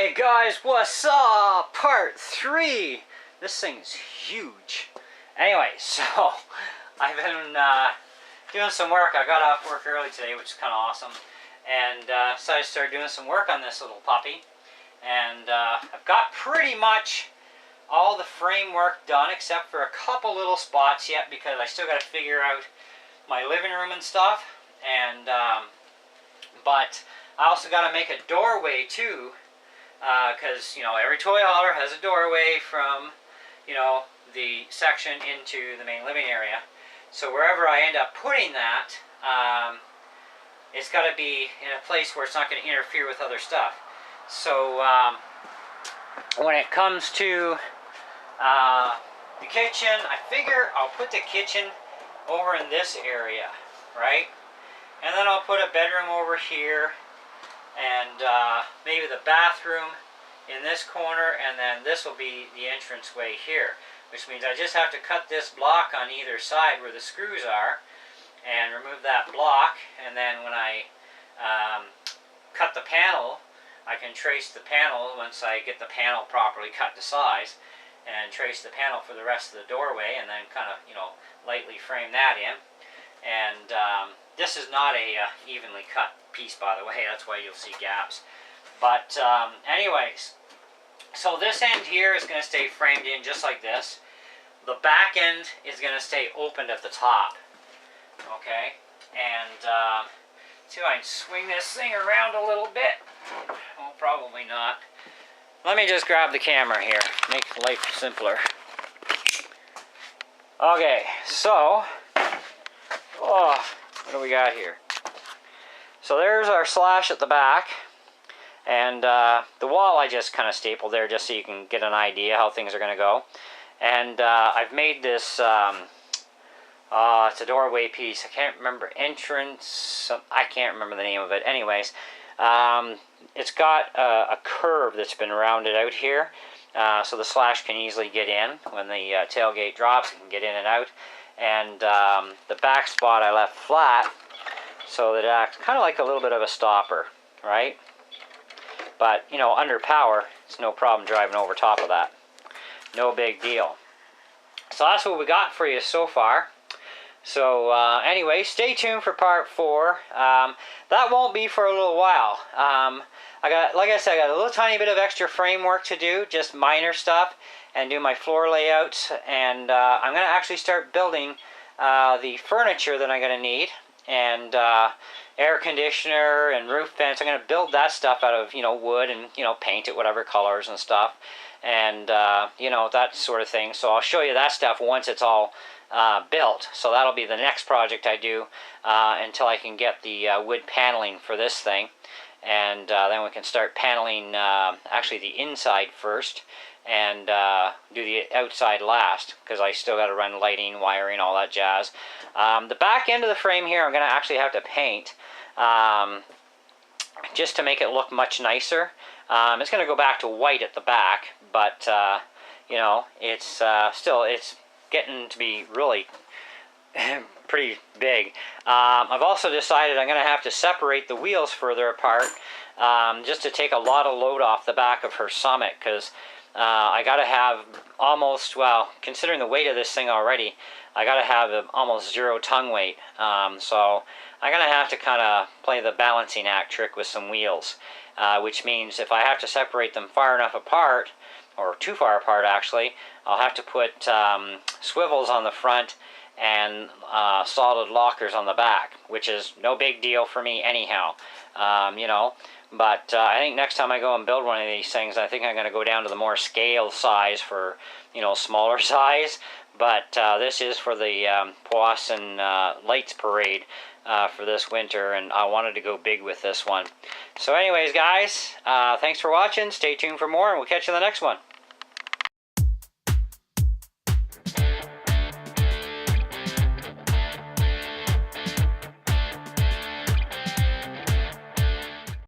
Hey guys, what's up? Part 3. This thing's huge. Anyway, so I've been doing some work. I got off work early today, which is kind of awesome, and decided to start doing some work on this little puppy. And I've got pretty much all the framework done, except for a couple little spots yet, because I still got to figure out my living room and stuff. And but I also got to make a doorway too. Because, every toy hauler has a doorway from, the section into the main living area. So wherever I end up putting that, it's got to be in a place where it's not going to interfere with other stuff. So when it comes to the kitchen, I figure I'll put the kitchen over in this area, right? And then I'll put a bedroom over here, and maybe the bathroom in this corner, and then this will be the entranceway here, which means I just have to cut this block on either side where the screws are and remove that block, and then when I cut the panel, I can trace the panel once I get the panel properly cut to size, and trace the panel for the rest of the doorway, and then kind of lightly frame that in. And this is not a evenly cut piece, by the way. That's why you'll see gaps. But anyways, so this end here is going to stay framed in just like this. The back end is going to stay opened at the top. Okay, and see if I can swing this thing around a little bit. Well, probably not. Let me just grab the camera here, make life simpler. Okay, so what do we got here? So there's our slash at the back, and the wall I just kind of stapled there just so you can get an idea how things are going to go. And I've made this, it's a doorway piece. I can't remember, entrance, I can't remember the name of it. Anyways, it's got a curve that's been rounded out here, so the slash can easily get in. When the tailgate drops, it can get in and out. And the back spot I left flat, so that it acts kind of like a little bit of a stopper, right? But, under power, it's no problem driving over top of that. No big deal. So that's what we got for you so far. So anyway, stay tuned for part 4. That won't be for a little while. Like I said, I got a little tiny bit of extra framework to do, just minor stuff, and do my floor layouts. And I'm going to actually start building the furniture that I'm going to need, and air conditioner and roof vents. I'm going to build that stuff out of wood, and paint it whatever colors and stuff, and that sort of thing. So I'll show you that stuff once it's all built. So that'll be the next project I do until I can get the wood paneling for this thing, and then we can start paneling actually the inside first, and do the outside last, because I still got to run lighting, wiring, all that jazz. The back end of the frame here I'm going to actually have to paint, just to make it look much nicer. It's going to go back to white at the back, but it's it's getting to be really pretty big. I've also decided I'm going to have to separate the wheels further apart, just to take a lot of load off the back of her Summit, because I got to have almost, well, considering the weight of this thing already, I got to have almost 0 tongue weight. So I'm going to have to kind of play the balancing act trick with some wheels, which means if I have to separate them far enough apart, or too far apart actually, I'll have to put swivels on the front and solid lockers on the back, which is no big deal for me anyhow, But I think next time I go and build one of these things, I think I'm going to go down to the more scale size for, smaller size. But this is for the Powassan Lights Parade for this winter, and I wanted to go big with this one. So anyways, guys, thanks for watching. Stay tuned for more, and we'll catch you in the next one.